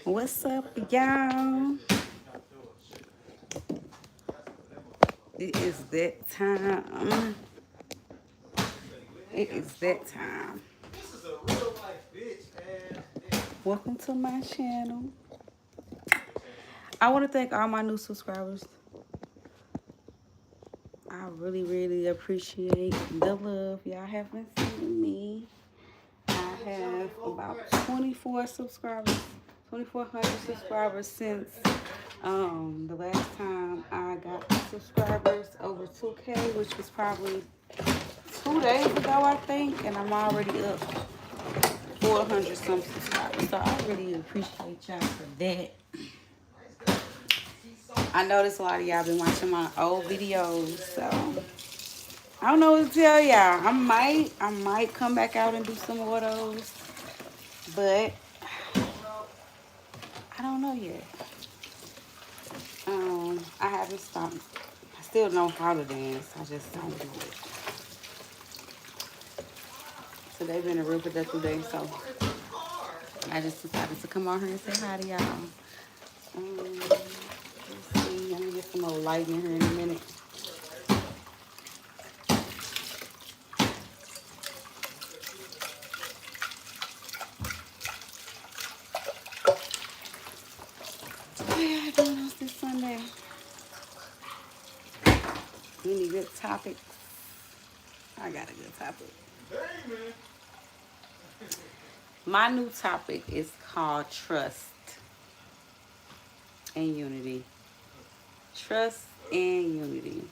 What's up, y'all? It is that time. It is that time. Welcome to my channel. I want to thank all my new subscribers. I really, really appreciate the love y'all have been sending me. I have about 24 subscribers, 2,400 subscribers since the last time I got subscribers over 2K, which was probably 2 days ago, I think, and I'm already up 400 some subscribers. So I really appreciate y'all for that. I noticed a lot of y'all been watching my old videos, so I don't know what to tell y'all. I might come back out and do some more of those, but I don't know yet. I haven't stopped. I still know how to dance. I just don't do it. Today's been a real productive day, so I just decided to come on here and say hi to y'all. Let's see. I'm gonna get some more light in here in a minute. What y'all doing else this Sunday? Any good topics? I got a good topic. My new topic is called trust and unity. Trust and unity.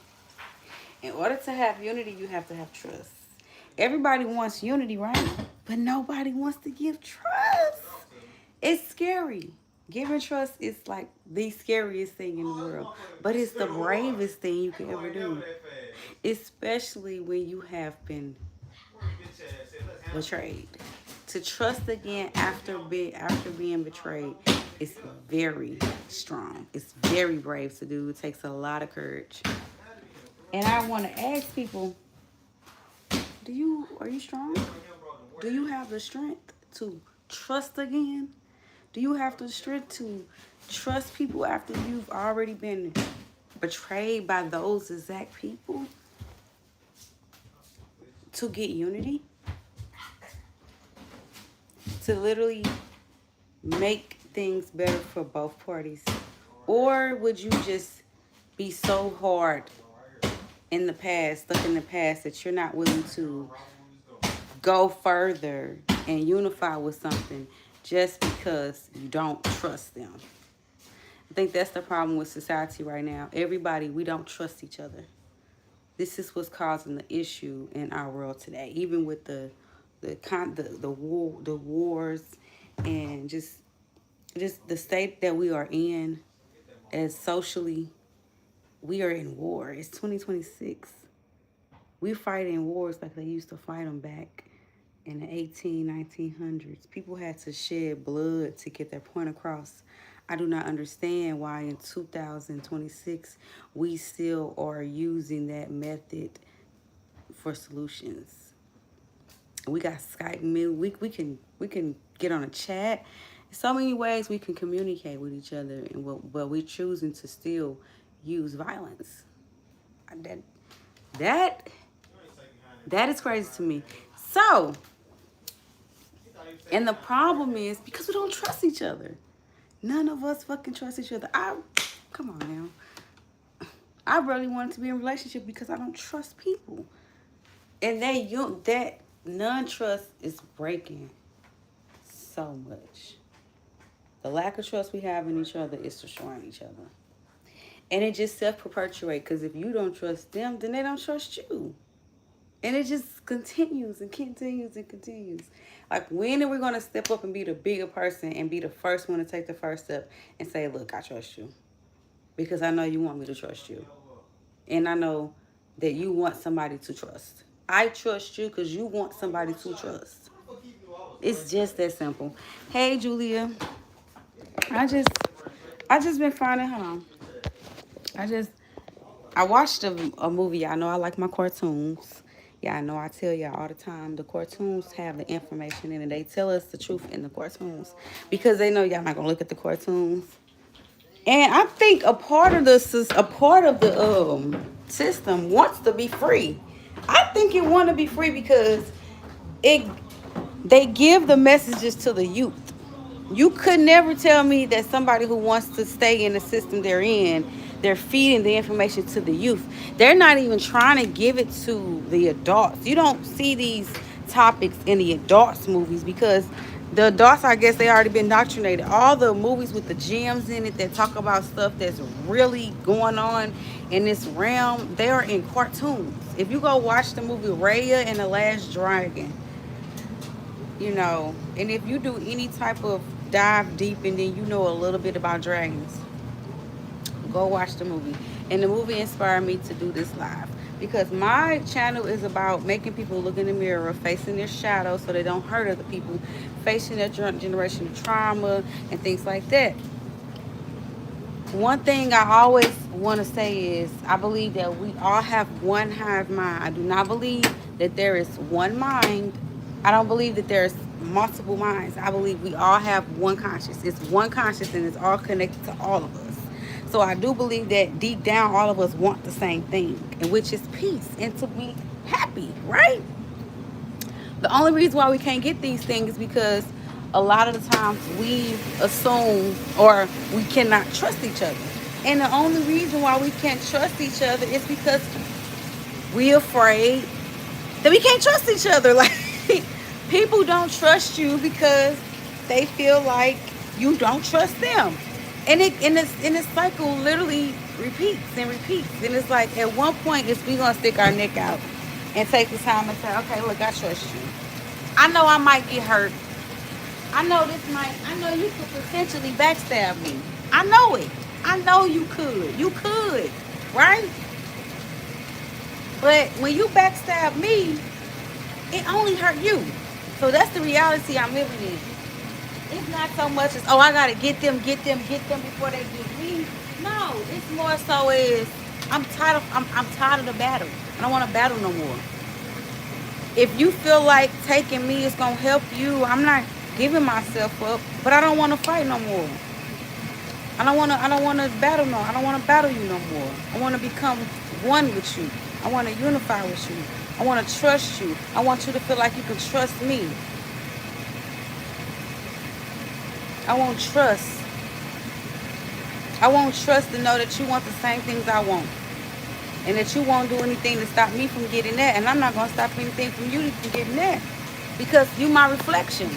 In order to have unity, you have to have trust. Everybody wants unity, right? But nobody wants to give trust. It's scary. Giving trust is like the scariest thing in the world. But it's the bravest thing you can ever do. Especially when you have been betrayed. To trust again after being betrayed is very strong. It's very brave to do. It takes a lot of courage. And I want to ask people, are you strong? Do you have the strength to trust again? Do you have the strength to trust people after you've already been betrayed by those exact people? To get unity? To literally make things better for both parties? Or would you just be so hard in the past, stuck in the past, that you're not willing to go further and unify with something just because you don't trust them? I think that's the problem with society right now. Everybody, we don't trust each other. This is what's causing the issue in our world today. Even with the wars, and just the state that we are in, as socially, we are in war. It's 2026. We fighting wars like they used to fight them back in the 1900s. People had to shed blood to get their point across. I do not understand why in 2026 we still are using that method for solutions. We got Skype, we can get on a chat. So many ways we can communicate with each other, but we're choosing to still use violence. That is crazy to me. So, and the problem is because we don't trust each other. None of us fucking trust each other. Come on now. I really wanted to be in a relationship because I don't trust people. And that non-trust is breaking so much. The lack of trust we have in each other is destroying each other. And it just self-perpetuates, because if you don't trust them, then they don't trust you. And it just continues and continues and continues. Like, when are we going to step up and be the bigger person and be the first one to take the first step and say, look, I trust you. Because I know you want me to trust you. And I know that you want somebody to trust. I trust you because you want somebody to trust. It's just that simple. Hey, Julia. I just been finding, hold on. I watched a movie. I know I like my cartoons. Yeah, I know I tell y'all all the time, the cartoons have the information in it. They tell us the truth in the cartoons because they know y'all not gonna look at the cartoons. And I think a part of the system wants to be free. I think it want to be free because it they give the messages to the youth. You could never tell me that somebody who wants to stay in the system they're in, they're feeding the information to the youth. They're not even trying to give it to the adults. You don't see these topics in the adults movies because the adults, I guess, they already been indoctrinated. All the movies with the gems in it that talk about stuff that's really going on in this realm, they are in cartoons. If you go watch the movie Raya and the Last Dragon, and if you do any type of dive deep and then you know a little bit about dragons, go watch the movie. And the movie inspired me to do this live because my channel is about making people look in the mirror, facing their shadows so they don't hurt other people, facing their generational trauma and things like that. One thing I always want to say is I believe that we all have one hive mind. I do not believe that there is one mind. I don't believe that there's multiple minds. I believe we all have one conscious. It's one conscious and it's all connected to all of us. So I do believe that deep down all of us want the same thing, and which is peace and to be happy, right? The only reason why we can't get these things is because a lot of the times we assume or we cannot trust each other. And the only reason why we can't trust each other is because we afraid that we can't trust each other. Like people don't trust you because they feel like you don't trust them. And this cycle literally repeats and repeats. And it's like at one point it's we gonna stick our neck out and take the time and say, okay, look, I trust you. I know I might get hurt. I know you could potentially backstab me. I know it. I know you could. You could, right? But when you backstab me, it only hurt you. So that's the reality I'm living in. It's not so much as, oh, I gotta get them before they get me. No, it's more so is I'm tired of the battle. I don't want to battle no more. If you feel like taking me is gonna help you, I'm not giving myself up, but I don't want to fight no more. I don't wanna battle no. I don't wanna battle you no more. I wanna become one with you. I wanna unify with you. I wanna trust you. I want you to feel like you can trust me. I want trust. I want trust to know that you want the same things I want. And that you won't do anything to stop me from getting that. And I'm not gonna stop anything from you from getting that. Because you my reflection.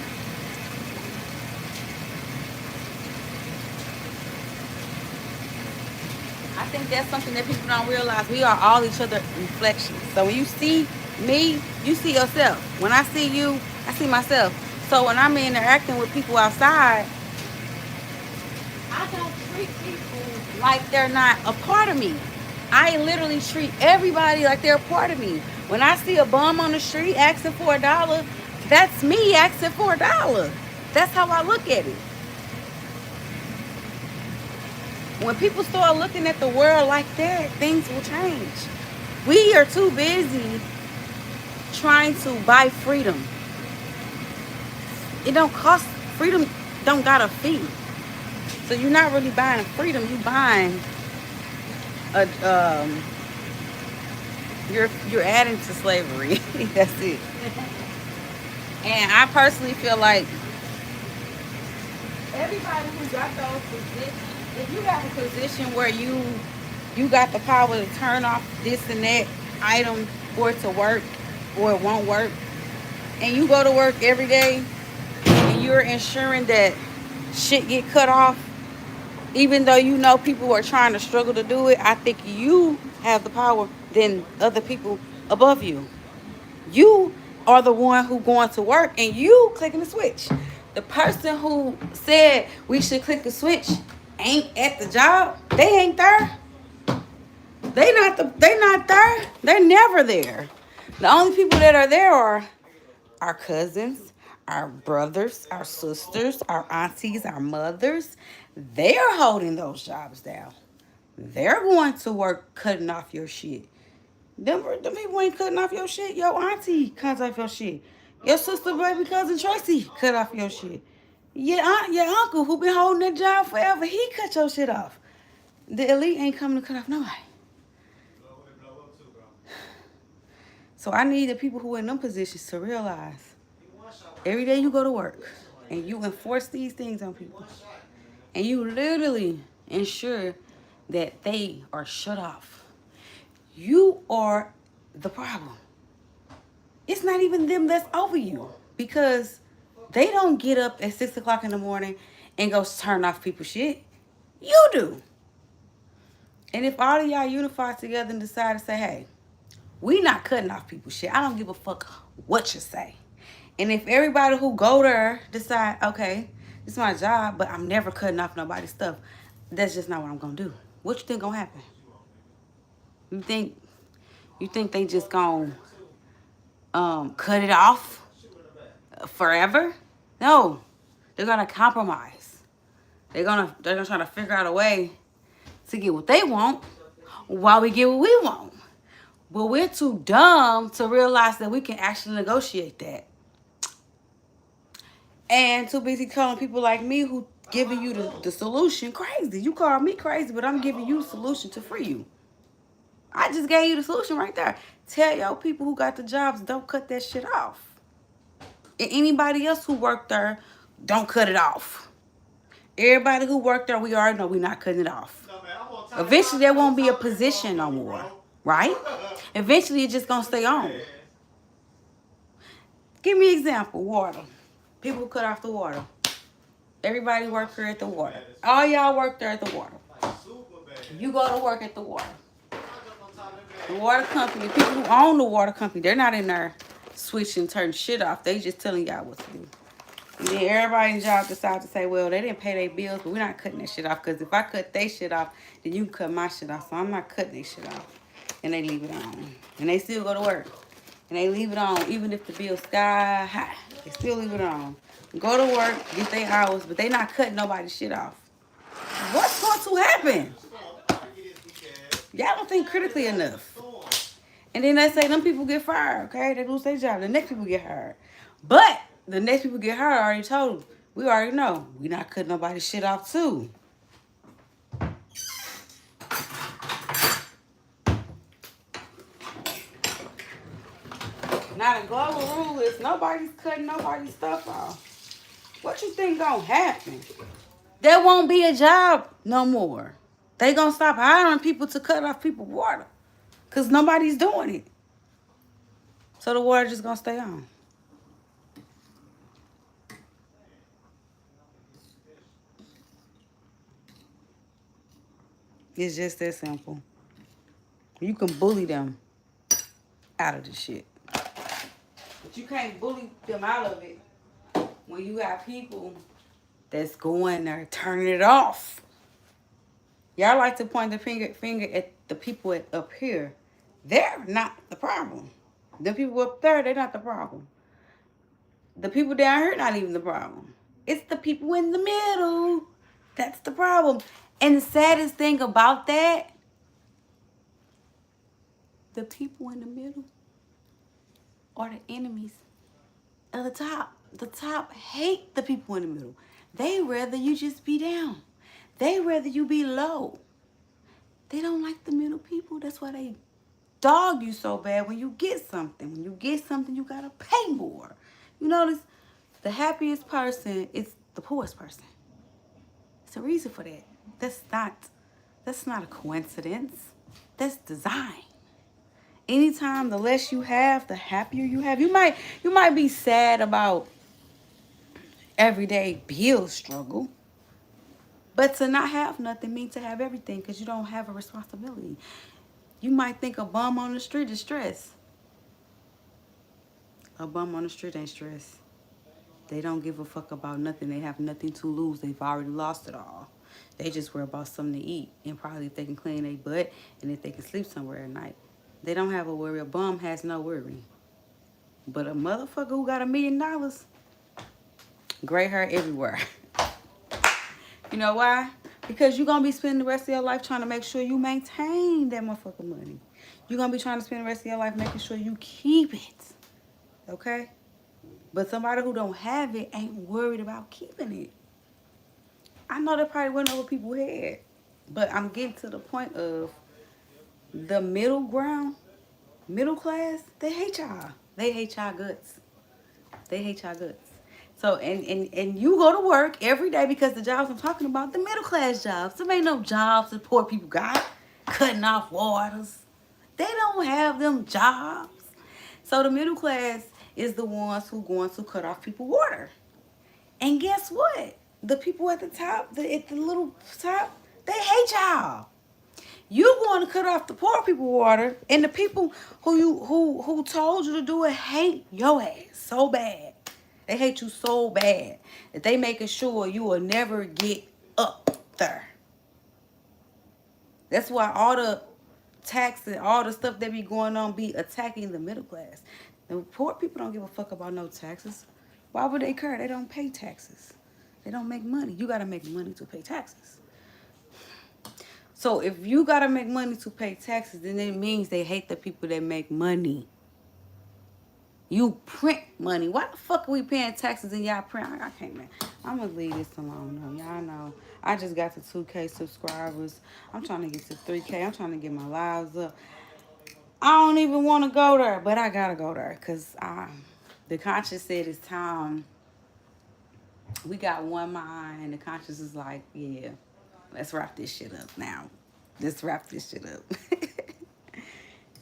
I think that's something that people don't realize. We are all each other reflections. So when you see me, you see yourself. When I see you, I see myself. So when I'm interacting with people outside, I don't treat people like they're not a part of me. I literally treat everybody like they're a part of me. When I see a bum on the street asking for $1, that's me asking for $1. That's how I look at it. When people start looking at the world like that, things will change. We are too busy trying to buy freedom. It don't cost freedom, don't got a fee. So you're not really buying freedom, you buying a you're adding to slavery. That's it. And I personally feel like everybody who got those positions, if you got a position where you got the power to turn off this and that item for it to work or it won't work, and you go to work every day and you're ensuring that shit get cut off, even though you know people are trying to struggle to do it, I think you have the power than other people above you. You are the one who going to work and you clicking the switch. The person who said we should click the switch ain't at the job. They ain't there. They not there. They're never there. The only people that are there are our cousins, our brothers, our sisters, our aunties, our mothers. They're holding those jobs down. They're going to work cutting off your shit. Them people ain't cutting off your shit. Your auntie cuts off your shit. Your sister, baby cousin Tracy cut off your shit. Your uncle who been holding that job forever, he cut your shit off. The elite ain't coming to cut off nobody. So I need the people who are in them positions to realize every day you go to work and you enforce these things on people and you literally ensure that they are shut off. You are the problem. It's not even them that's over you because they don't get up at 6 o'clock in the morning and go turn off people's shit. You do. And if all of y'all unify together and decide to say, hey, we not cutting off people's shit. I don't give a fuck what you say. And if everybody who go there decide, okay, this is my job, but I'm never cutting off nobody's stuff, that's just not what I'm gonna do. What you think gonna happen? You think they just gonna cut it off forever? No, they're gonna compromise. They're gonna try to figure out a way to get what they want while we get what we want. But we're too dumb to realize that we can actually negotiate that. And too busy calling people like me who giving you the solution crazy. You call me crazy, but I'm giving you the solution to free you. I just gave you the solution right there. Tell your people who got the jobs, don't cut that shit off. And anybody else who worked there, don't cut it off. Everybody who worked there, we already know we're not cutting it off. Eventually, there won't be a position no more, right? Eventually, it's just going to stay on. Give me an example, water. People cut off the water. Everybody work here at the water. All y'all work there at the water. You go to work at the water. The water company, people who own the water company, they're not in there switching, turning shit off. They just telling y'all what to do. And then everybody in the job decide to say, well, they didn't pay their bills, but we're not cutting that shit off. Because if I cut their shit off, then you can cut my shit off. So I'm not cutting their shit off. And they leave it on. And they still go to work. And they leave it on even if the bill's sky high. They still leave it on. Go to work, get their hours, but they not cutting nobody's shit off. What's going to happen? Y'all don't think critically enough. And then they say them people get fired, okay? They lose their job. The next people get hired. But the next people get hired, I already told them. We already know. We not cutting nobody's shit off too. Now the global rule is nobody's cutting nobody's stuff off. What you think gonna happen? There won't be a job no more. They gonna stop hiring people to cut off people's water. Because nobody's doing it. So the water just gonna stay on. It's just that simple. You can bully them out of the shit. But you can't bully them out of it when you got people that's going there turning it off. Y'all like to point the finger at the people up here. They're not the problem. The people up there, they're not the problem. The people down here, not even the problem. It's the people in the middle. That's the problem. And the saddest thing about that, the people in the middle are the enemies of the top. The top hate the people in the middle. They rather you just be down. They rather you be low. They don't like the middle people. That's why they dog you so bad when you get something. When you get something, you gotta pay more. You notice the happiest person is the poorest person. It's a reason for that. That's not a coincidence. That's design. Anytime the less you have, the happier you have. You might be sad about everyday bill struggle. But to not have nothing means to have everything because you don't have a responsibility. You might think a bum on the street is stress. A bum on the street ain't stress. They don't give a fuck about nothing. They have nothing to lose. They've already lost it all. They just worry about something to eat and probably if they can clean their butt and if they can sleep somewhere at night. They don't have a worry. A bum has no worry. But a motherfucker who got $1 million, gray hair everywhere. You know why? Because you're going to be spending the rest of your life trying to make sure you maintain that motherfucking money. You're going to be trying to spend the rest of your life making sure you keep it. Okay? But somebody who don't have it ain't worried about keeping it. I know that probably wasn't over people's head. But I'm getting to the point of the middle ground, middle class, they hate y'all. They hate y'all guts. They hate y'all guts. So, and you go to work every day because the jobs I'm talking about, the middle class jobs. There ain't no jobs that poor people got. Cutting off waters. They don't have them jobs. So the middle class is the ones who going to cut off people water. And guess what? The people at the top, at the little top, they hate y'all. You going to cut off the poor people water, and the people who told you to do it hate your ass so bad. They hate you so bad that they making sure you will never get up there. That's why all the taxes, all the stuff that be going on be attacking the middle class. The poor people don't give a fuck about no taxes. Why would they care? They don't pay taxes. They don't make money. You got to make money to pay taxes. So if you got to make money to pay taxes, then it means they hate the people that make money. You print money. Why the fuck are we paying taxes and y'all print? I can't, man. I'm going to leave this alone, though. Y'all know. I just got to 2K subscribers. I'm trying to get to 3K. I'm trying to get my lives up. I don't even want to go there, but I got to go there because the conscience said it's time. We got one mind, and the conscience is like, yeah, let's wrap this shit up now. Let's wrap this shit up.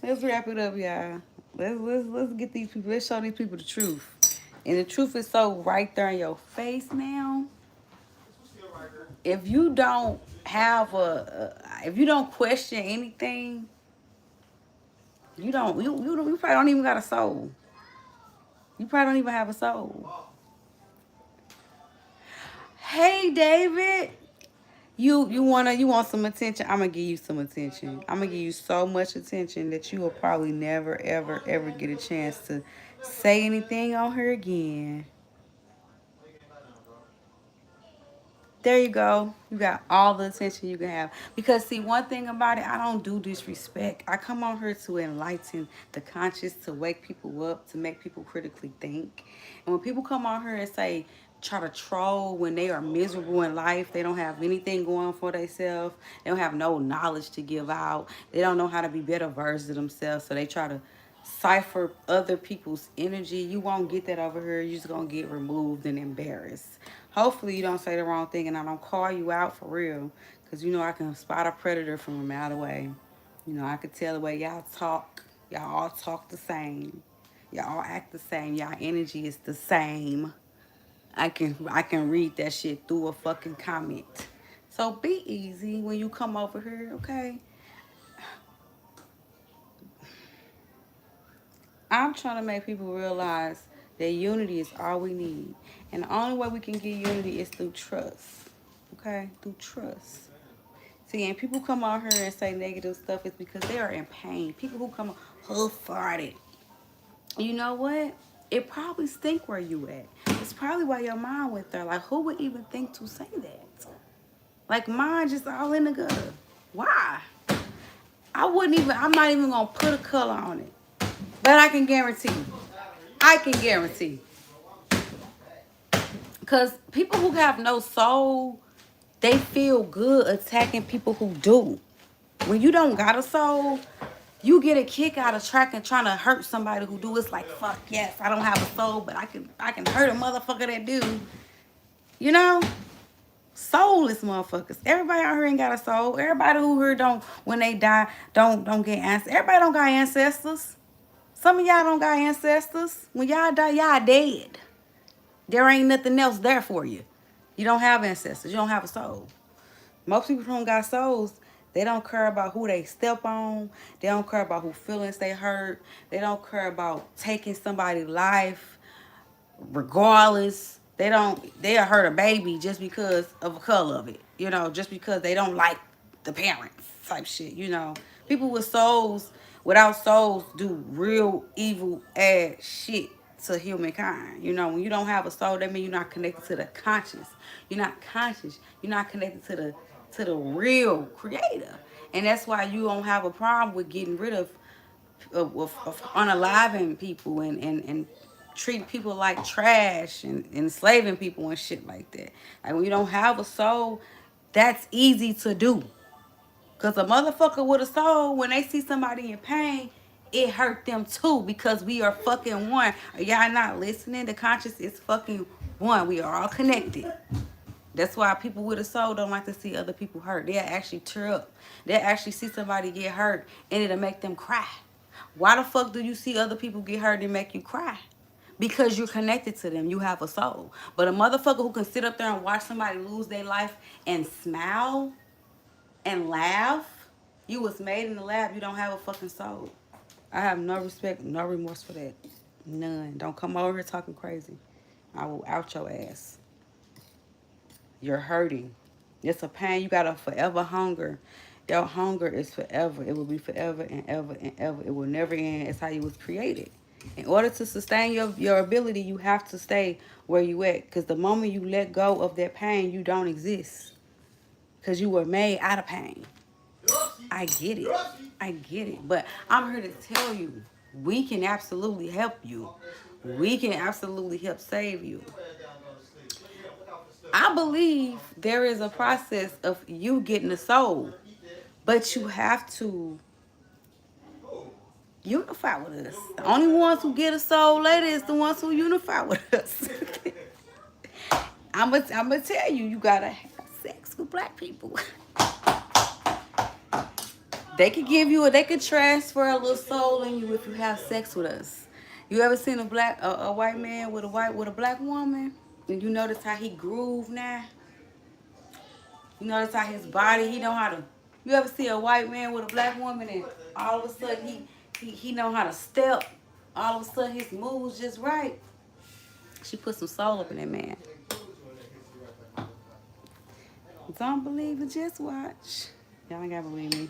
Let's wrap it up, y'all. Let's get these people. Let's show these people the truth. And the truth is so right there in your face now. If you don't have if you don't question anything, you probably don't even got a soul. You probably don't even have a soul. Hey, David. You want some attention? I'm gonna give you some attention. I'm gonna give you so much attention that you will probably never ever ever get a chance to say anything on her again. There you go. You got all the attention you can have. Because see, one thing about it, I don't do disrespect. I come on here to enlighten the conscious, to wake people up, to make people critically think. And when people come on here and say, try to troll when they are miserable in life, they don't have anything going for themselves, they don't have no knowledge to give out, they don't know how to be better versions of themselves, so they try to cipher other people's energy. You won't get that over here. You're just gonna get removed and embarrassed. Hopefully you don't say the wrong thing and I don't call you out for real, because you know I can spot a predator from a mile away. You know, I could tell the way y'all talk. Y'all all talk the same. Y'all all act the same. Y'all energy is the same. I can read that shit through a fucking comment. So be easy when you come over here, okay? I'm trying to make people realize that unity is all we need. And the only way we can get unity is through trust. Okay? Through trust. See, and people come out here and say negative stuff is because they are in pain. People who come wholehearted. You know what? It probably stink where you at. It's probably why your mind went there. Like, who would even think to say that? Like, mine just all in the gutter. Why? I'm not even going to put a color on it. But I can guarantee. Because people who have no soul, they feel good attacking people who do. When you don't got a soul, you get a kick out of trying to hurt somebody who do. It's like, fuck yes, I don't have a soul, but I can hurt a motherfucker that do. You know? Soulless motherfuckers. Everybody out here ain't got a soul. Everybody who here don't, when they die, don't get ancestors. Everybody don't got ancestors. Some of y'all don't got ancestors. When y'all die, y'all dead. There ain't nothing else there for you. You don't have ancestors. You don't have a soul. Most people who don't got souls, they don't care about who they step on. They don't care about who feelings they hurt. They don't care about taking somebody's life regardless. They'll hurt a baby just because of the color of it. You know, just because they don't like the parents type shit, you know. People with souls, without souls, do real evil ass shit to humankind. You know, when you don't have a soul, that means you're not connected to the conscious. You're not conscious. You're not connected to to the real creator. And that's why you don't have a problem with getting rid of unaliving people and treating people like trash and enslaving people and shit like that. Like when you don't have a soul, that's easy to do. Cause a motherfucker with a soul, when they see somebody in pain, it hurt them too. Because we are fucking one. Are y'all not listening? The conscious is fucking one. We are all connected. That's why people with a soul don't like to see other people hurt. They'll actually tear up. They'll actually see somebody get hurt and it'll make them cry. Why the fuck do you see other people get hurt and make you cry? Because you're connected to them. You have a soul. But a motherfucker who can sit up there and watch somebody lose their life and smile and laugh, you was made in the lab. You don't have a fucking soul. I have no respect, no remorse for that. None. Don't come over here talking crazy. I will out your ass. You're hurting. It's a pain. You got a forever hunger. Your hunger is forever. It will be forever and ever and ever. It will never end. It's how you was created. In order to sustain your ability, you have to stay where you at. Because the moment you let go of that pain, you don't exist. Because you were made out of pain. I get it. I get it. But I'm here to tell you, we can absolutely help you. We can absolutely help save you. I believe there is a process of you getting a soul, but you have to unify with us. The only ones who get a soul later is the ones who unify with us. I'm gonna tell you, you gotta have sex with black people. They could transfer a little soul in you if you have sex with us. You ever seen a white man with a black woman? And you notice how he groove now? You notice how his body, he know how to. You ever see a white man with a black woman and all of a sudden he know how to step. All of a sudden his moves just right. She put some soul up in that man. Don't believe it, just watch. Y'all ain't gotta believe me.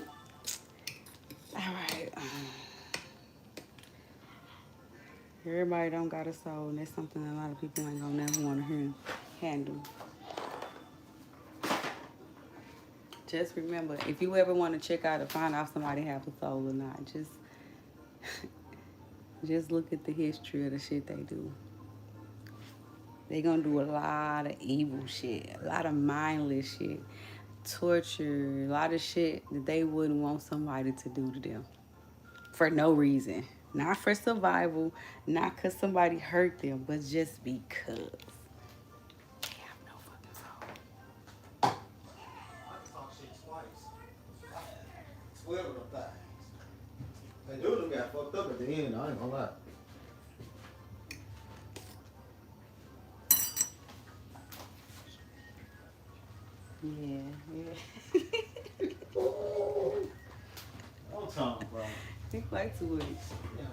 All right. Everybody don't got a soul, and that's something a lot of people ain't gonna never want to handle. Just remember, if you ever want to check out or find out if somebody has a soul or not, just look at the history of the shit they do. They gonna do a lot of evil shit, a lot of mindless shit, torture, a lot of shit that they wouldn't want somebody to do to them for no reason. Not for survival, not because somebody hurt them, but just because. They have no fucking soul. I talk shit twice. 12 of them things. They do them got fucked up at the end, I ain't gonna lie. Yeah. No time, bro. Think like 2 weeks. Yeah.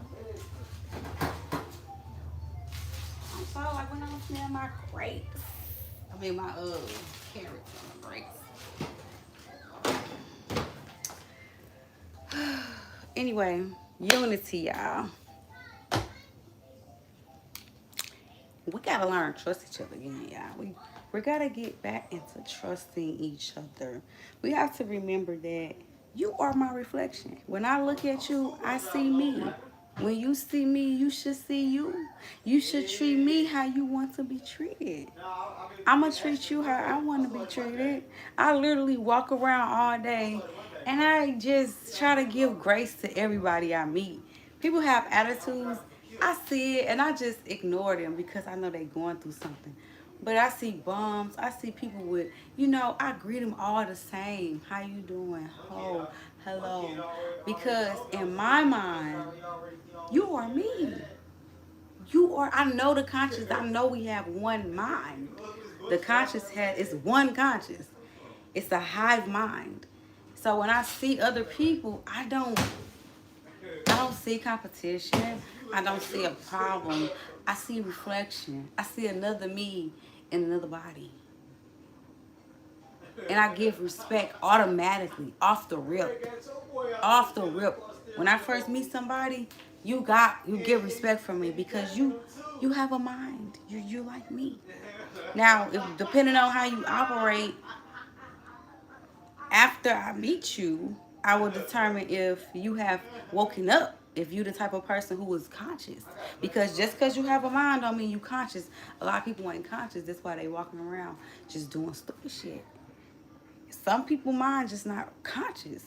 I'm sorry, like when I was smell my grapes. I mean my carrots and my grapes. Anyway, unity, y'all. We gotta learn to trust each other again, y'all. We gotta get back into trusting each other. We have to remember that you are my reflection. When I look at you, I see me. When you see me, you should see you. You should treat me how you want to be treated. I'm going to treat you how I want to be treated. I literally walk around all day and I just try to give grace to everybody I meet. People have attitudes. I see it and I just ignore them because I know they're going through something. But I see bums. I see people with, I greet them all the same. How you doing? Oh, hello. Because in my mind, you are me. I know the conscious. I know we have one mind. The conscious is one conscious. It's a hive mind. So when I see other people, I don't see competition. I don't see a problem. I see reflection. I see another me in another body. And I give respect automatically, off the rip. Off the rip. When I first meet somebody, you give respect for me because you have a mind. You like me. Now, depending on how you operate, After I meet you, I will determine if you have woken up, if you the type of person who is conscious. Because just because you have a mind don't mean you conscious. A lot of people ain't conscious. That's why they walking around just doing stupid shit. Some people mind just not conscious.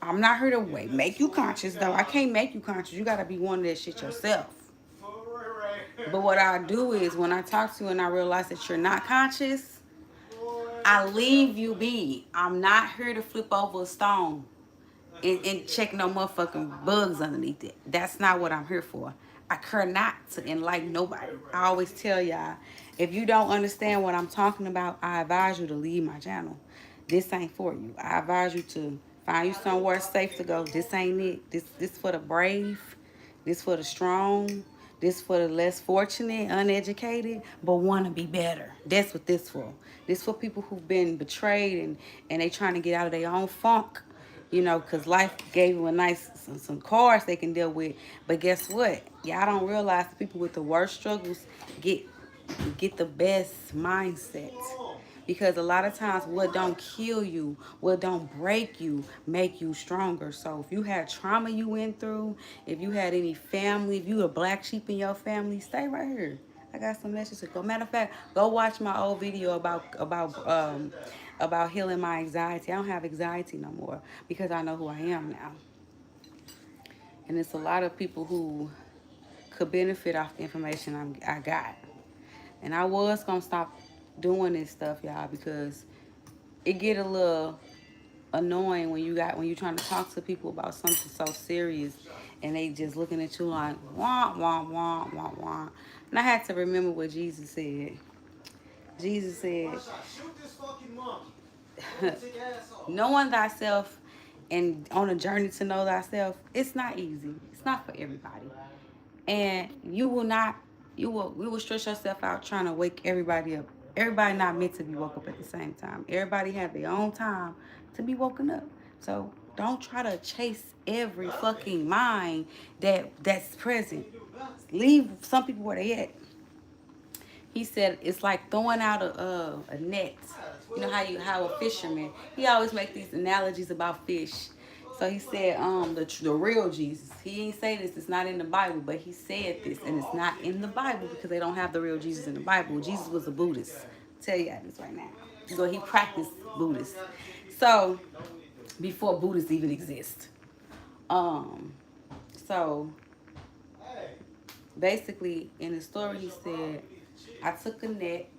I'm not here to make you conscious though. I can't make you conscious. You gotta be one of that shit yourself. But what I do is when I talk to you and I realize that you're not conscious, I leave you be. I'm not here to flip over a stone and check no motherfucking bugs underneath it. That's not what I'm here for. I care not to enlighten nobody. I always tell y'all, if you don't understand what I'm talking about, I advise you to leave my channel. This ain't for you. I advise you to find you somewhere safe to go. This ain't it. This for the brave. This for the strong. This for the less fortunate, uneducated, but want to be better. That's what this for. This for people who've been betrayed and they trying to get out of their own funk. You know, because life gave them a nice, some cards they can deal with. But guess what? Y'all don't realize the people with the worst struggles get the best mindset. Because a lot of times what don't kill you, what don't break you, make you stronger. So if you had trauma you went through, if you had any family, if you a black sheep in your family, stay right here. I got some messages to go. Matter of fact, go watch my old video about healing my anxiety. I don't have anxiety no more because I know who I am now. And it's a lot of people who could benefit off the information I got. And I was going to stop doing this stuff, y'all, because it get a little annoying when you're trying to talk to people about something so serious and they just looking at you like, wah, wah, wah, wah, wah. And I had to remember what Jesus said. Jesus said, knowing thyself and on a journey to know thyself, it's not easy. It's not for everybody. And we will stress yourself out trying to wake everybody up. Everybody not meant to be woke up at the same time. Everybody have their own time to be woken up. So don't try to chase every fucking mind that's present. Leave some people where they at. He said it's like throwing out a net. You know how a fisherman, he always make these analogies about fish. So he said the real Jesus. He ain't say this, it's not in the Bible, but he said this, and it's not in the Bible because they don't have the real Jesus in the Bible. Jesus was a Buddhist. I'll tell you this right now. So he practiced Buddhist. So before Buddhists even exist. So basically in the story he said, I took a net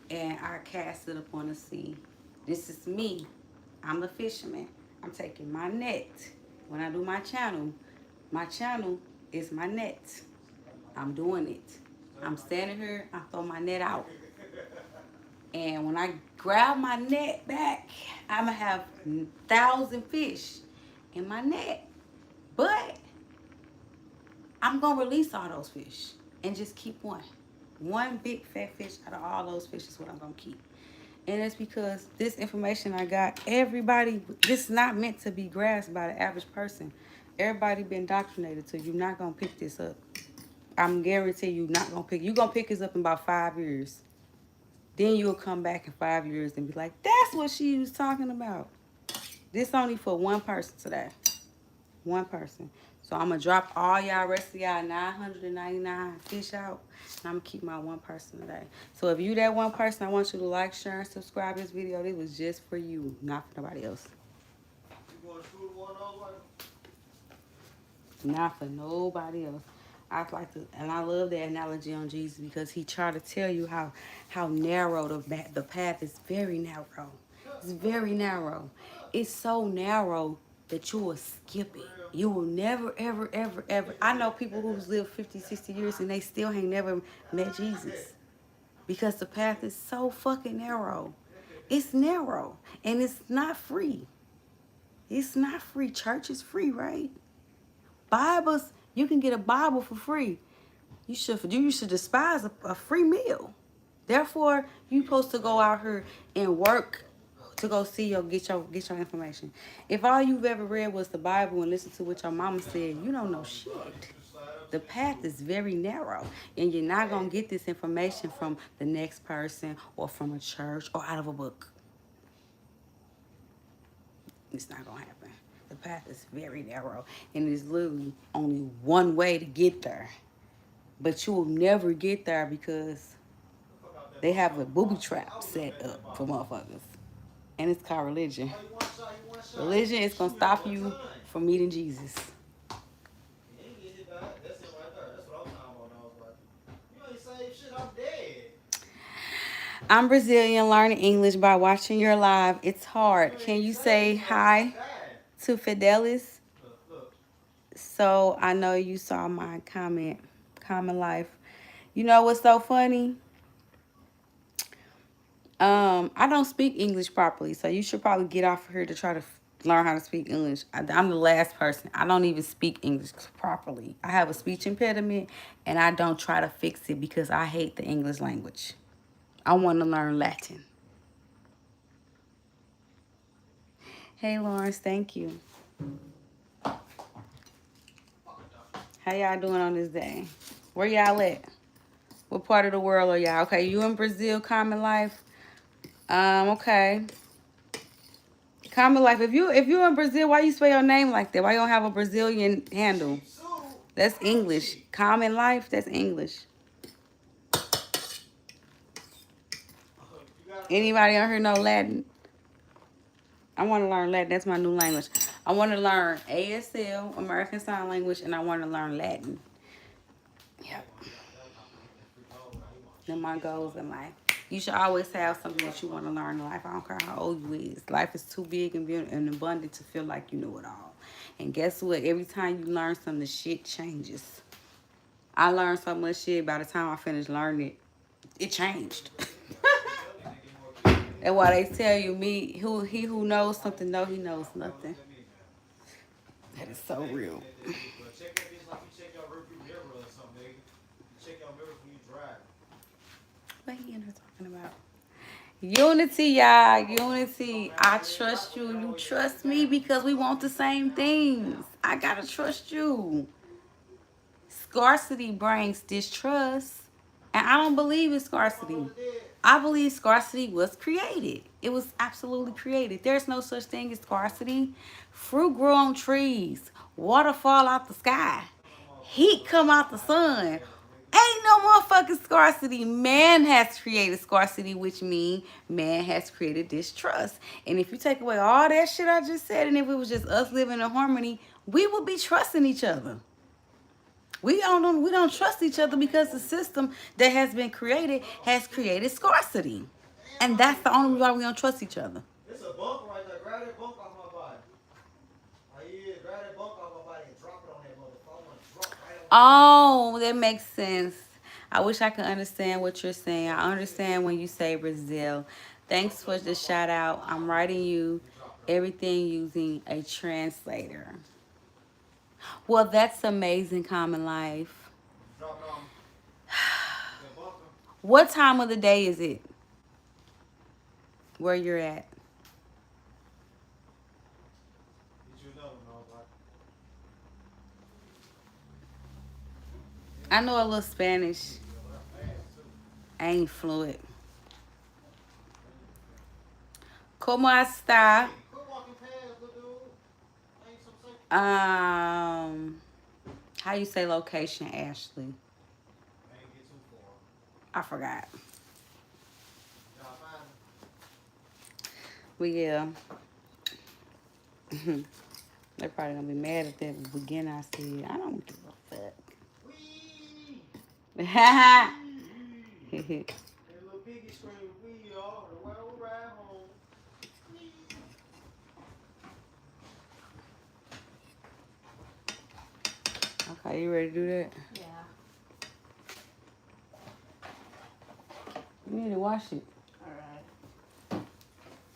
and I cast it upon the sea. This is me. I'm the fisherman. I'm taking my net. When I do my channel is my net. I'm doing it. I'm standing here, I throw my net out. And when I grab my net back, I'm going to have 1,000 fish in my net. But I'm going to release all those fish and just keep one. One big fat fish out of all those fish is what I'm going to keep. And it's because this information I got, everybody, this is not meant to be grasped by the average person. Everybody been indoctrinated, so you're not going to pick this up. I'm guaranteeing you're not going to pick. You're going to pick this up in about 5 years. Then you'll come back in 5 years and be like, that's what she was talking about. This only for one person today. One person. So I'm going to drop all y'all, rest of y'all 999 fish out. And I'm going to keep my one person today. So if you that one person, I want you to like, share, and subscribe this video. It was just for you, not for nobody else. Not for nobody else. I like to, and I love that analogy on Jesus because he tried to tell you how narrow the path is. Very narrow. It's very narrow. It's so narrow that you will skip it. You will never, ever, ever, ever. I know people who's lived 50, 60 years and they still ain't never met Jesus because the path is so fucking narrow. It's narrow and it's not free. It's not free. Church is free, right? Bibles, you can get a Bible for free. You should despise a free meal. Therefore, you supposed to go out here and work to go see get your information. If all you've ever read was the Bible and listened to what your mama said, you don't know shit. The path is very narrow, and you're not gonna get this information from the next person or from a church or out of a book. It's not gonna happen. The path is very narrow, and there's literally only one way to get there. But you will never get there because they have a booby trap set up for motherfuckers, and it's called religion. Oh, you want shot, you want shot. Religion is gonna Shoot stop one you time. from meeting Jesus. You ain't get hit by it. That's it right there. That's what I'm talking about. I was like, you ain't saved shit. I'm dead. I'm Brazilian, learning English by watching your live. It's hard. Can you say hi to Fidelis? Look, look. So I know you saw my comment. Common life. You know what's so funny? I don't speak English properly, so you should probably get off of here to try to learn how to speak English. I'm the last person. I don't even speak English properly. I have a speech impediment, and I don't try to fix it because I hate the English language. I want to learn Latin. Hey, Lawrence, thank you. How y'all doing on this day? Where y'all at? What part of the world are y'all? Okay, you in Brazil, Common Life? Okay. Common Life, if you in Brazil, why you spell your name like that? Why you don't have a Brazilian handle? That's English. Common Life, that's English. Anybody on here know Latin? I want to learn Latin. That's my new language. I want to learn ASL, American Sign Language, and I want to learn Latin. Yep. They're my goals in life. You should always have something that you want to learn in life. I don't care how old you is. Life is too big and abundant to feel like you know it all. And guess what? Every time you learn something, the shit changes. I learned so much shit. By the time I finished learning it, it changed. And why they tell you, he who knows something, know he knows nothing. That is so real. Check that bitch like you check your rearview mirror or something, nigga. You check your mirror when you drive. What he in there talking about? Unity, y'all. Unity. I trust you. You trust me because we want the same things. I gotta trust you. Scarcity brings distrust. And I don't believe in scarcity. I believe scarcity was created. It was absolutely created. There's no such thing as scarcity. Fruit grow on trees. Water fall out the sky. Heat come out the sun. Ain't no motherfucking scarcity. Man has created scarcity, which means man has created distrust. And if you take away all that shit I just said, and if it was just us living in harmony, we would be trusting each other. We don't trust each other because the system that has been created has created scarcity. And that's the only reason why we don't trust each other. It's a bump right there. Grab that bump off my body. Yeah, grab that bump off my body and drop it on that motherfucker. Drop right on. Oh, that makes sense. I wish I could understand what you're saying. I understand when you say Brazil. Thanks for the shout out. I'm writing you everything using a translator. Well, that's amazing, Common Life. Drop it on. That bumper. What time of the day is it? Where you're at? Get you another one, I know a little Spanish. I ain't fluent. ¿Cómo está? Quit walking past, little dude. Ain't some safe. How you say location, Ashley? Ain't get too far. I forgot. Y'all find But yeah. They're probably gonna be mad at that beginning I said. I don't give a fuck. Wee! Haha. That little piggy scream, we are the world ride home. Wee! Okay, you ready to do that? Yeah. You need to wash it. Alright.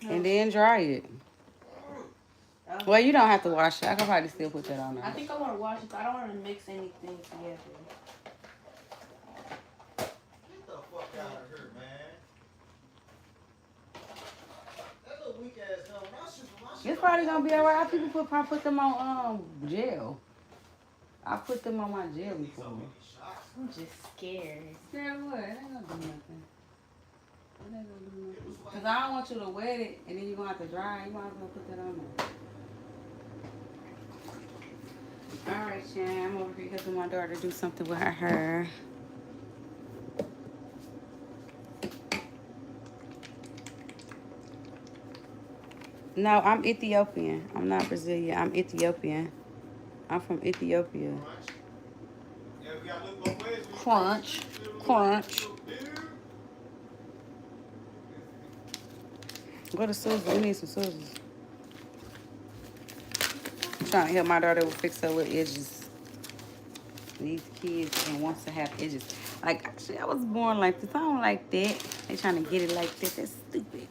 And then dry it. Well, you don't have to wash it. I can probably still put that on I there. think I want to wash it, but I don't want to mix anything together. Get the fuck out of here, man. That little weak ass gun. My shit. It's probably gonna be alright. People put them on gel. I put them on my gel before. I'm just scared. Scared of what? It ain't gonna do nothing. It ain't gonna do nothing. Cause I don't want you to wet it and then you're gonna have to dry it. You might as well put that on there. Alright, Shan, I'm over here helping my daughter do something with her hair. No, I'm Ethiopian. I'm not Brazilian. I'm Ethiopian. I'm from Ethiopia. Yeah, we gotta look both ways. Crunch. Crunch. Go to Susan. We need some Susans. I'm trying to help my daughter fix her little edges. These kids and wants to have edges. Like, actually, I was born like this. I don't like that. They trying to get it like this. That's stupid.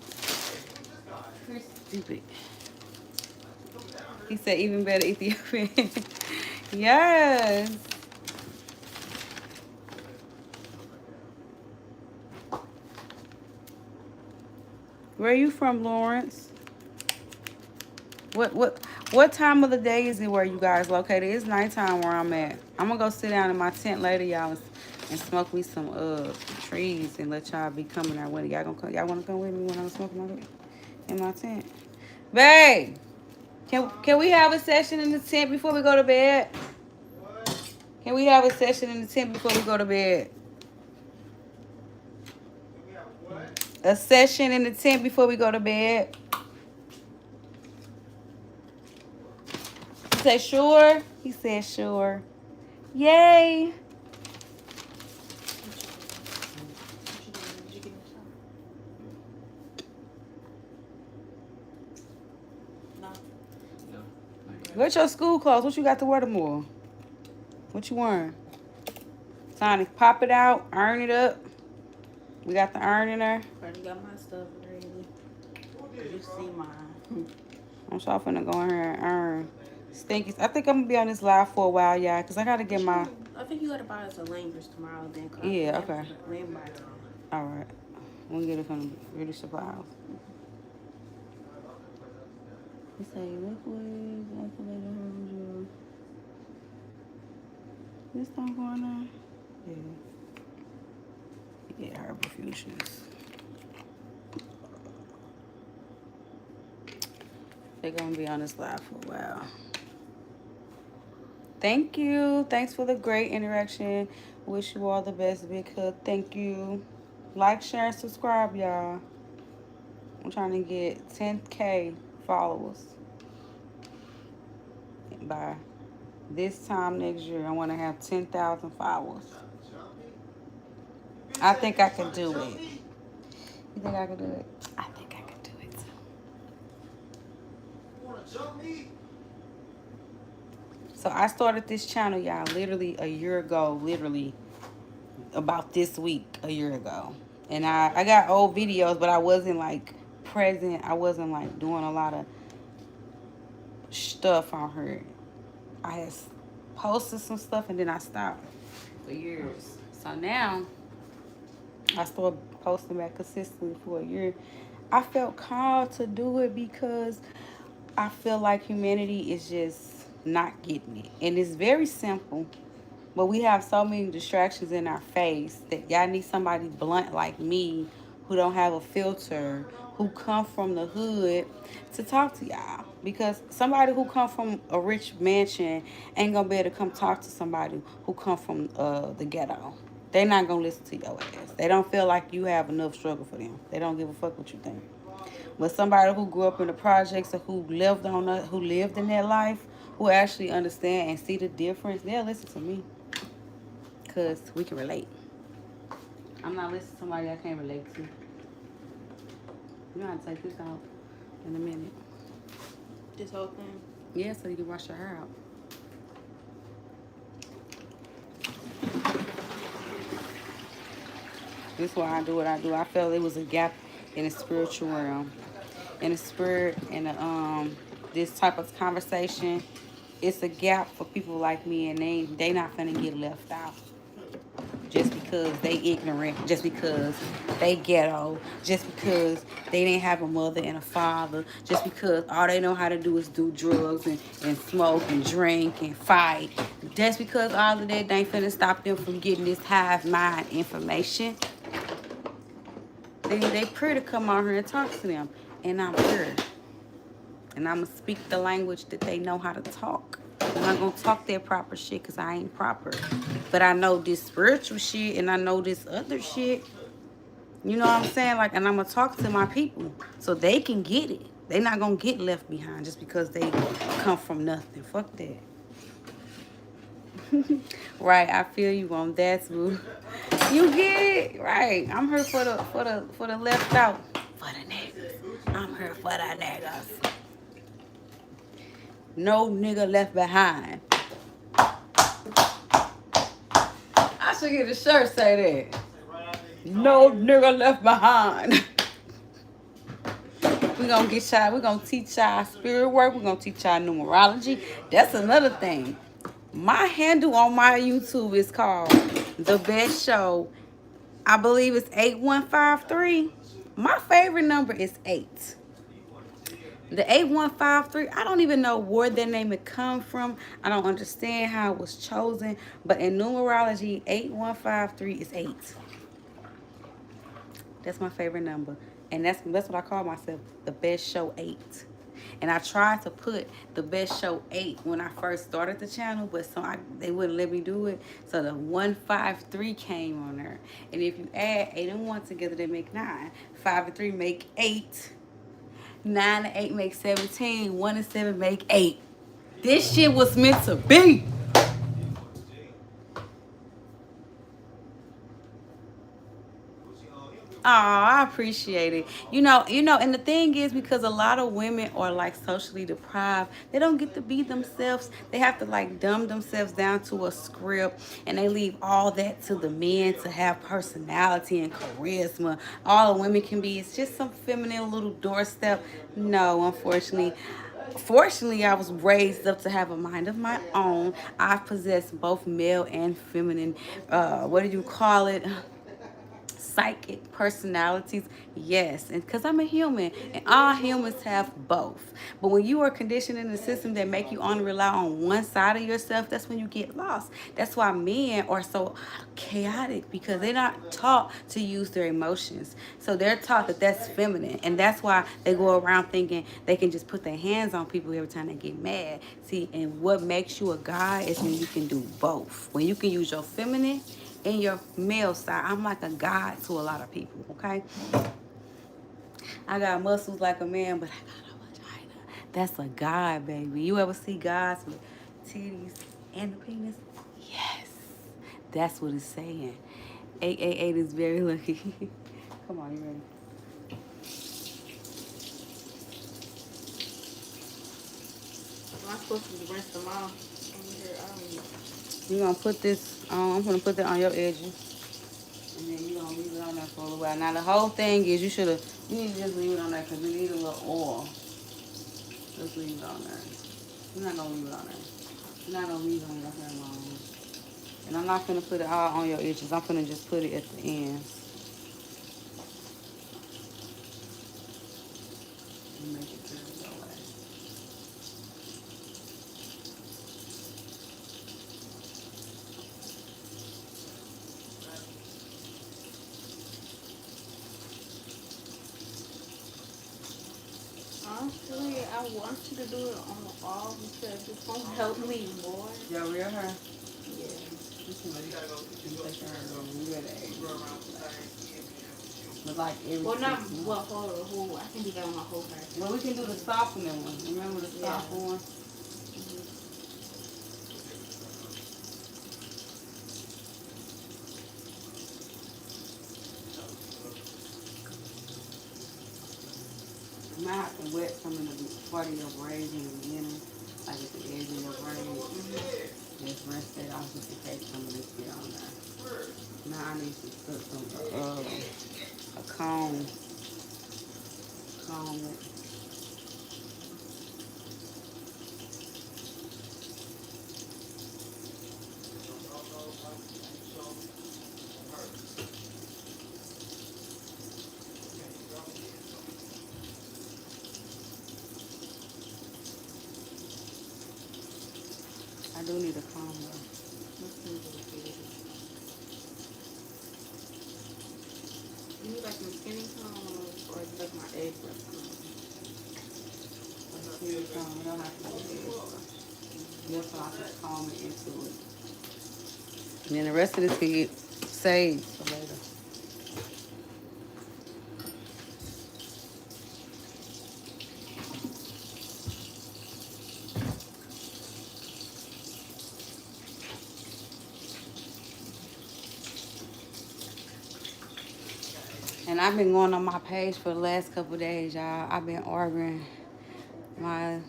You're stupid. He said even better Ethiopian. Yes. Where are you from, Lawrence? What time of the day is it where you guys located? It's nighttime where I'm at. I'm gonna go sit down in my tent later, y'all, and smoke me some trees and let y'all be coming out with it. Y'all gonna come? Y'all wanna come with me when I'm smoking in my tent? Babe, can we have a session in the tent before we go to bed? What? Can we have a session in the tent before we go to bed? We have what? A session in the tent before we go to bed. He said, sure. He said, sure. Yay. What's your school clothes? What you got to wear tomorrow? What you wearing? Time to pop it out, iron it up. We got the iron in there. Already got my stuff ready. Who did You it, see bro? mine. I'm sure I'm finna go in here and iron. Stinkies. I think I'm gonna be on this live for a while, y'all, because I gotta get my. I think you gotta buy us a Langers tomorrow then. Yeah, okay. We ain't buy it all. Alright. We'll get it from the beauty supply house. He say liquid, activated herbal gel. This stuff going on? Yeah. Yeah, herbal fusions. They're gonna be on this live for a while. Thank you. Thanks for the great interaction. Wish you all the best, Big Hook. Thank you. Like, share, and subscribe, y'all. I'm trying to get 10K followers by this time next year. I want to have 10,000 followers. I think I can do it. You think I can do it? I think I can do it. You wanna jump me? So I started this channel, y'all, literally a year ago, literally about this week, a year ago. And I got old videos, but I wasn't like present. I wasn't like doing a lot of stuff on her. I had posted some stuff and then I stopped for years. So now I started posting back consistently for a year. I felt called to do it because I feel like humanity is just not getting it. And it's very simple, but we have so many distractions in our face that y'all need somebody blunt like me who don't have a filter, who come from the hood to talk to y'all. Because somebody who come from a rich mansion ain't gonna be able to come talk to somebody who come from the ghetto. They're not gonna listen to your ass. They don't feel like you have enough struggle for them. They don't give a fuck what you think. But somebody who grew up in the projects or who lived in that life, who actually understand and see the difference, they'll listen to me. Cause we can relate. I'm not listening to somebody I can't relate to. You know how to take this out in a minute. This whole thing. Yeah, so you can wash your hair out. This is why I do what I do. I felt it was a gap in the spiritual realm. In the spirit, in the this type of conversation, it's a gap for people like me, and they not finna get left out. Just because they ignorant, just because they ghetto, just because they didn't have a mother and a father, just because all they know how to do is do drugs and smoke and drink and fight. Just because all of that ain't finna stop them from getting this hive mind information. They pray to come out here and talk to them. And I'm here. And I'm going to speak the language that they know how to talk. I'm not gonna talk that proper shit because I ain't proper. But I know this spiritual shit and I know this other shit. You know what I'm saying? Like, and I'm gonna talk to my people so they can get it. They not gonna get left behind just because they come from nothing. Fuck that. Right, I feel you on that, boo. You get it? Right. I'm here for the left out. For the niggas. I'm here for the niggas. No nigga left behind. I should get a shirt say that. No nigga left behind. We're gonna teach y'all spirit work. We're gonna teach y'all numerology. That's another thing. My handle on my YouTube is called The Best Show. I believe it's 8153. My favorite number is 8. The 8153, I don't even know where that name had come from. I don't understand how it was chosen. But in numerology, 8153 is 8. That's my favorite number. And that's what I call myself, The Best Show 8. And I tried to put The Best Show 8 when I first started the channel, but they wouldn't let me do it. So the 153 came on there. And if you add 8 and 1 together, they make 9. 5 and 3 make 8. 9 and 8 make 17. 1 and 7 make 8. This shit was meant to be. Oh, I appreciate it. You know, and the thing is, because a lot of women are like socially deprived, they don't get to be themselves. They have to like dumb themselves down to a script, and they leave all that to the men to have personality and charisma. All the women can be, it's just some feminine little doorstep. No, unfortunately. Fortunately, I was raised up to have a mind of my own. I possess both male and feminine, what do you call it? Psychic personalities. Yes, and because I'm a human and all humans have both. But when you are conditioned in a system that make you only rely on one side of yourself, that's when you get lost. That's why men are so chaotic, because they're not taught to use their emotions. So they're taught that that's feminine, and that's why they go around thinking they can just put their hands on people every time they get mad. See, and what makes you a guy is when you can do both. When you can use your feminine in your male side. I'm like a god to a lot of people, okay? I got muscles like a man, but I got a vagina. That's a god, baby. You ever see guys with titties and the penis? Yes. That's what it's saying. 888 is very lucky. Come on, you ready? I'm supposed to rinse them off. You're gonna put this on, I'm gonna put that on your edges. And then you're gonna leave it on there for a little while. Now the whole thing is you need to just leave it on there because we need a little oil. Just leave it on there. You're not gonna leave it on there. You're not gonna leave it on there very long. And I'm not gonna put it all on your edges. I'm gonna just put it at the ends. And make it clear your way. Honestly, I want you to do it on the all because it's gonna help me more. Your real hair? Yeah. But like every Well, not well for the whole. I can do that on my whole hair. well, we can do the softening one. Remember the softening one? You might have to wet some of the part of your braids in the beginning, like at the edge of your braid. Just rinse that off just in case some of this get on there. Now I need to put some a comb it. I do need a comb though. You need like some skinny combs or like my egg brush. You don't have to do this. Just so I can calm it into it. And then the rest of this can get saved for later. And I've been going on my page for the last couple of days, y'all. I've been arguing.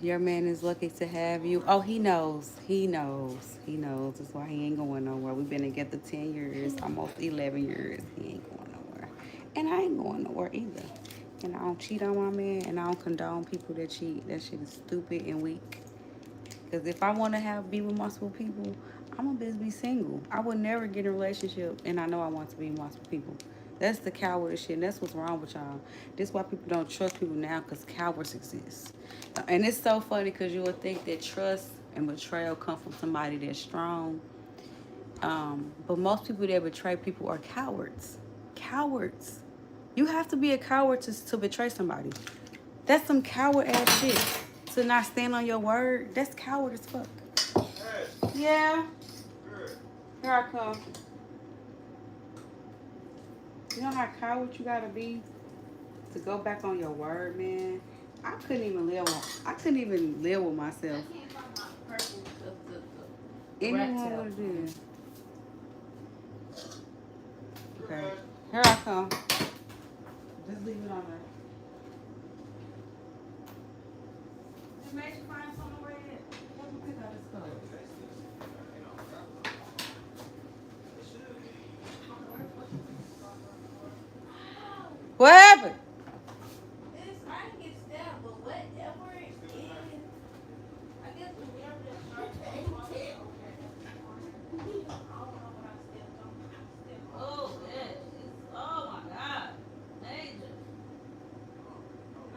Your man is lucky to have you. Oh, he knows. He knows. He knows. That's why he ain't going nowhere. We've been together 10 years, almost 11 years. He ain't going nowhere. And I ain't going nowhere either. And I don't cheat on my man, and I don't condone people that cheat. That shit is stupid and weak. Because if I want to be with multiple people, I'm gonna just be single. I would never get in a relationship, and I know I want to be with multiple people. That's the coward shit, and that's what's wrong with y'all. This is why people don't trust people now, because cowards exist. And it's so funny, because you would think that trust and betrayal come from somebody that's strong. But most people that betray people are cowards. Cowards. You have to be a coward to betray somebody. That's some coward ass shit. To not stand on your word, that's coward as fuck. Hey, Yeah, good. here I come. You know how coward you gotta be to go back on your word, man. I couldn't even live with myself. I can't find my purse. Anyone would do it. Okay, here I come. Just leave it on there. It made you find something where it. Let me pick out this color. What happened? I can get stabbed, but whatever it is, I guess whoever the shark is, I don't know what I stepped on. Oh, yes. Oh, my God. Major.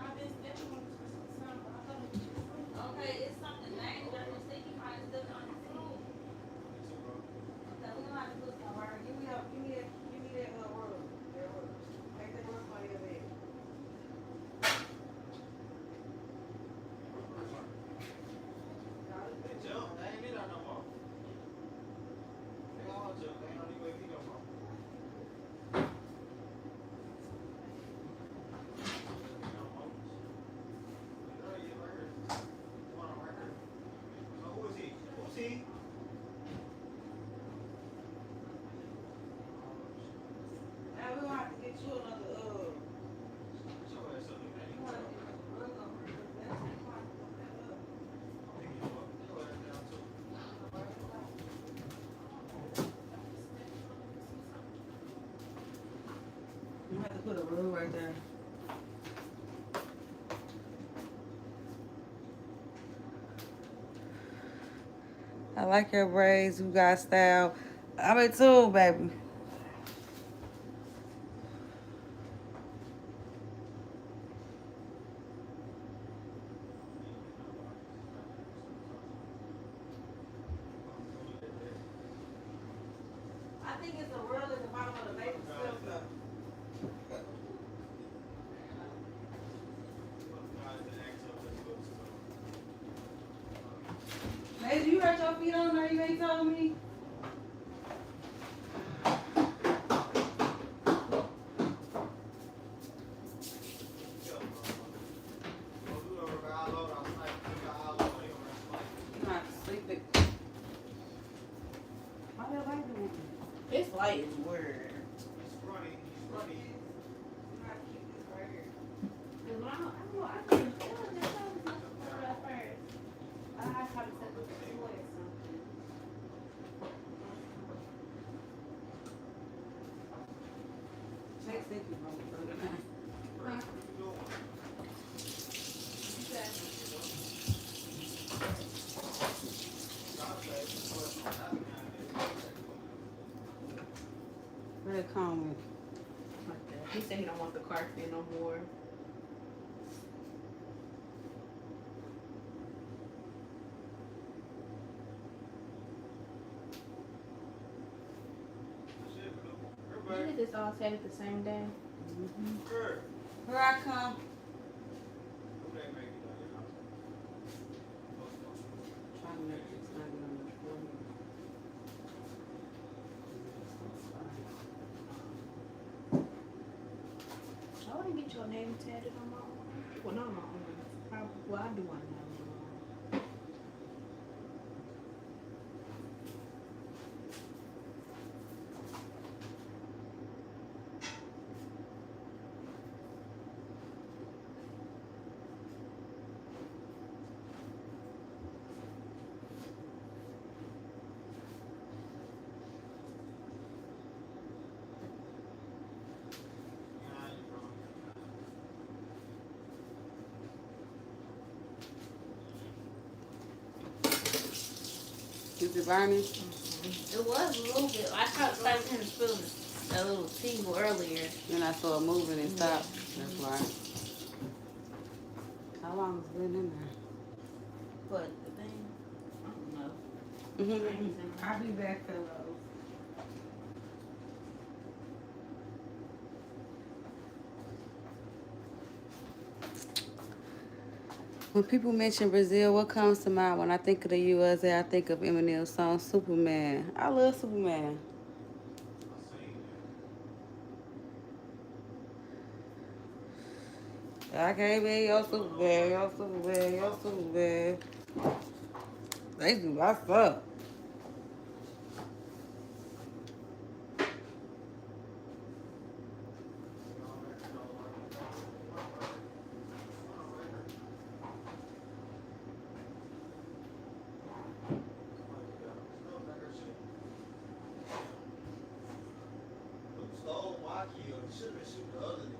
I've been stepping on this for some time, but I thought it was just fruit. Okay, it's something dangerous. I was thinking you might have stepped on the fruit. Okay, we're gonna have to put some word. Give me that rug. That rug. Take that rug out of your bed. They jump. They ain't in there no more. They all jump. They ain't on the way no more. Who is he? Who's he? Now we're gonna have to get you another Show us something. You have to put a rug right there. I like your braids. You got style. I mean, too, baby. I think it's a rug at the bottom of the baby stuff, though. Hey, you hurt your feet on there? You ain't told me. You have to sleep it. Why that light doing? This light is weird. He's running. He's running. You have to keep this right here. Cause I couldn't feel it. That's how I was looking for it at first. I had to set the toy or something. Check safety, bro. Where they come? Like that. He said he don't want the carpet no more. Didn't this all said it the same day? Here I come. Trying to make this your name tatted on my arm? Well, not on my arm. Well, I do want to have it on. Is it burning? It was a little bit. I started feeling a little tingle earlier. Then I saw it moving and stopped. That's why. How long has it been in there? But the thing, I don't know. I'll be back, fellows. When people mention Brazil, what comes to mind? When I think of the USA, I think of Eminem's song Superman. I love Superman. I can't be your Superman, your Superman, your Superman. They do my stuff. Who stole my kill? You should have been shooting the other nigga.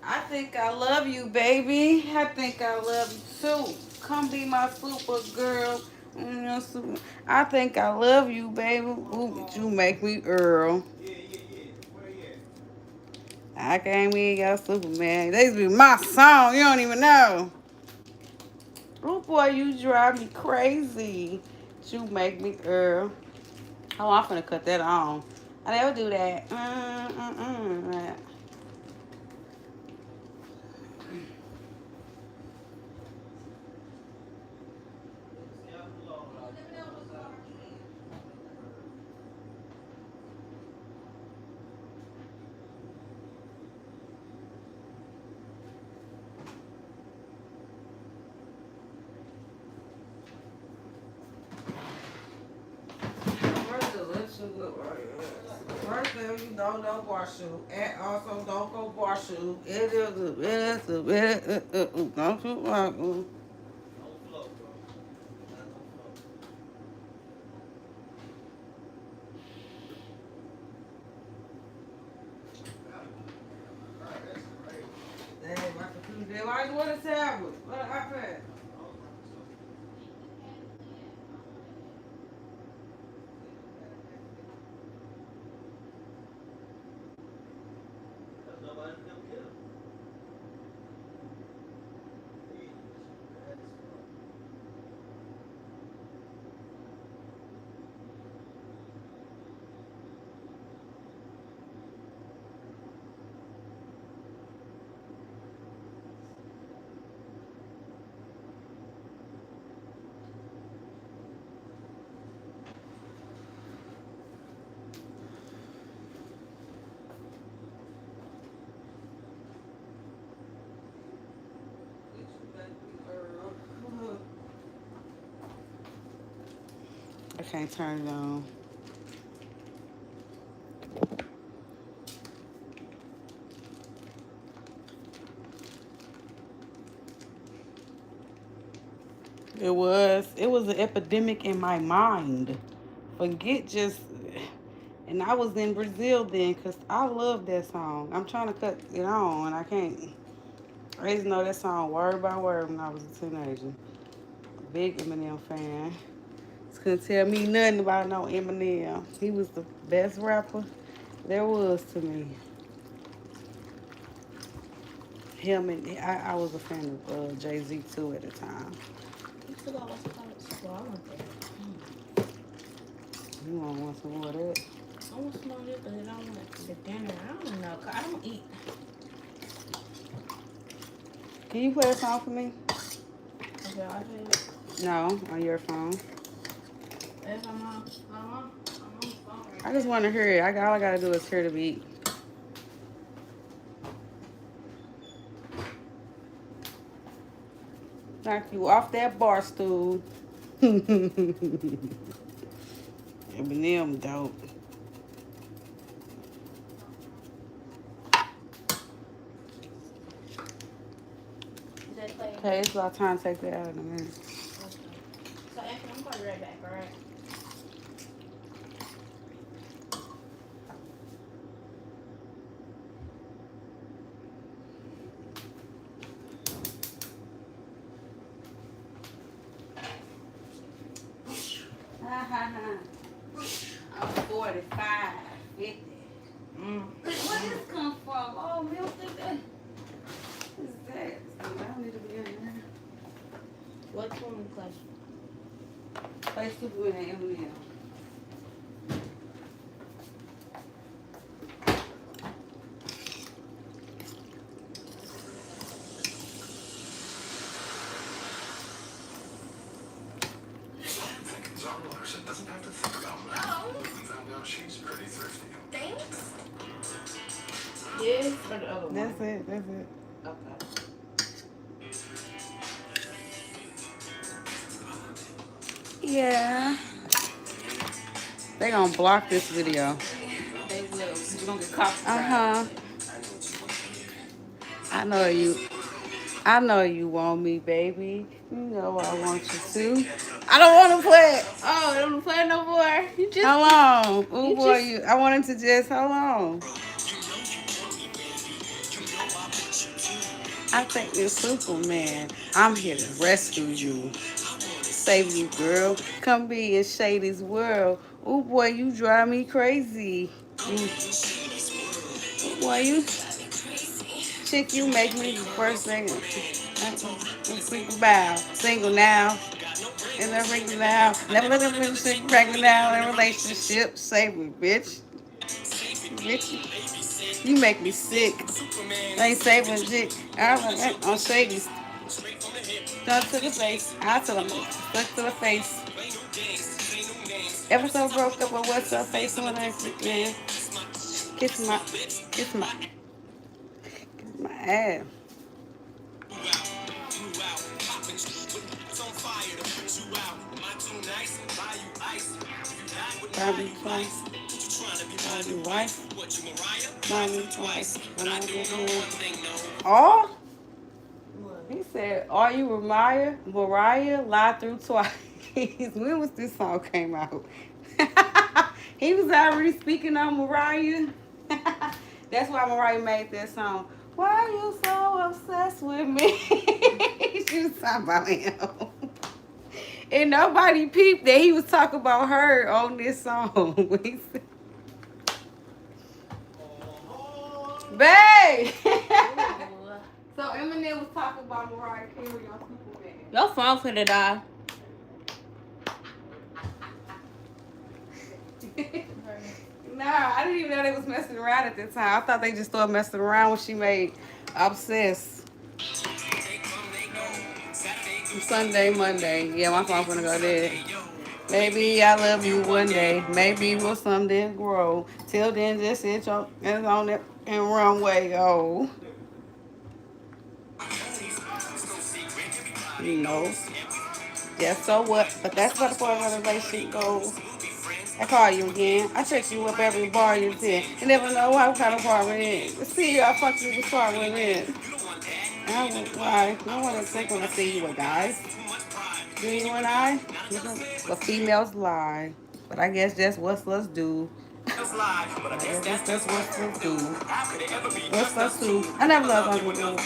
I think I love you, baby. I think I love you too. Come be my super girl. I think I love you, baby. Ooh, you make me Earl. Yeah. Where he at? I can't be your Superman. This be my song. You don't even know. Oh boy, you drive me crazy. You make me Earl. Oh, I'm finna cut that on. I never do that. First thing you don't bar shoe, and also don't go bar shoe. It is don't shoot my Don't float, bro. Not no float. Alright, that's great. Dang, my computer. Why you want a tablet? What an iPad? That's nobody come get him. I can't turn it on. It was an epidemic in my mind. Forget just, and I was in Brazil then because I love that song. I'm trying to cut it on and I can't. I used to know that song word by word when I was a teenager. Big Eminem fan. Just couldn't tell me nothing about no Eminem. He was the best rapper there was to me. Him and I was a fan of Jay-Z too at the time. You still got what's called well, I want that. You want some more of that? I want some more of this, but I don't want the dinner. I don't know. 'Cause I don't eat. Can you play a song for me? Okay, I think No, on your phone. if I'm on the phone right I just want to hear it. All I gotta do is hear the beat. Knock you off that bar stool. Eminem dope. Just play. Okay, it's about time to take that out in a minute. So actually, I'm going to be right back, alright? I'm 45, 50. Mm. Where did this come from? Oh, milk. What is that? I don't need to be in there. What's one question? Play Superman and Eminem. Zara Larson doesn't have to think about money. We found out she's pretty thrifty. Thanks. This or the other one? That's it. That's it. Okay. Yeah. They gonna block this video. They will. You're going to get copyrighted. Uh-huh. I know you want me, baby. You know I want you to. I don't want to play it. Oh, they don't play no more. You just. How long? Oh You boy, just- I wanted to just, how long? I think you're Superman. I'm here to rescue you. Save you, girl. Come be in Shady's world. Oh boy, you drive me crazy. Boy, you chick, you make me the first thing. Single bow, single now, in the ring now. Never let them finish it, pregnant now in a relationship. Save me, bitch. Bitch, you make me sick. I ain't saving shit. I'm Shady's. Stuck to the face. I tell them, stuck to the face. Ever so broke up, but what's her face when I man? Kiss my ass. Buy me twice. Buy me wife. Buy me twice. When I get home. Oh? He said, "Are you Mariah? Mariah lied through twice." When was this song came out? He was already speaking on Mariah. That's why Mariah made that song. Why are you so obsessed with me? She was talking about him. And nobody peeped that he was talking about her on this song. He said, babe! So Eminem was talking about Mariah Carey on Superman. Your phone finna die. Nah, I didn't even know they was messing around at that time. I thought they just started messing around when she made Obsessed. Sunday, Monday. Yeah, my phone's gonna go dead. Maybe I love you one day. Maybe we'll someday grow. Till then, just sit your hands on it and run way. Oh. You know. Yeah, so what? But that's what the part of the relationship goes. I call you again. I check you up every bar you in. You never know what kind of bar we're in. See you, I fuck you with bar we're in. I would lie. No one to think when I see you with guys. Do you and I? The females lie. But I guess that's what us do. That's what us do. What's us do? I never loved Uncle Drew.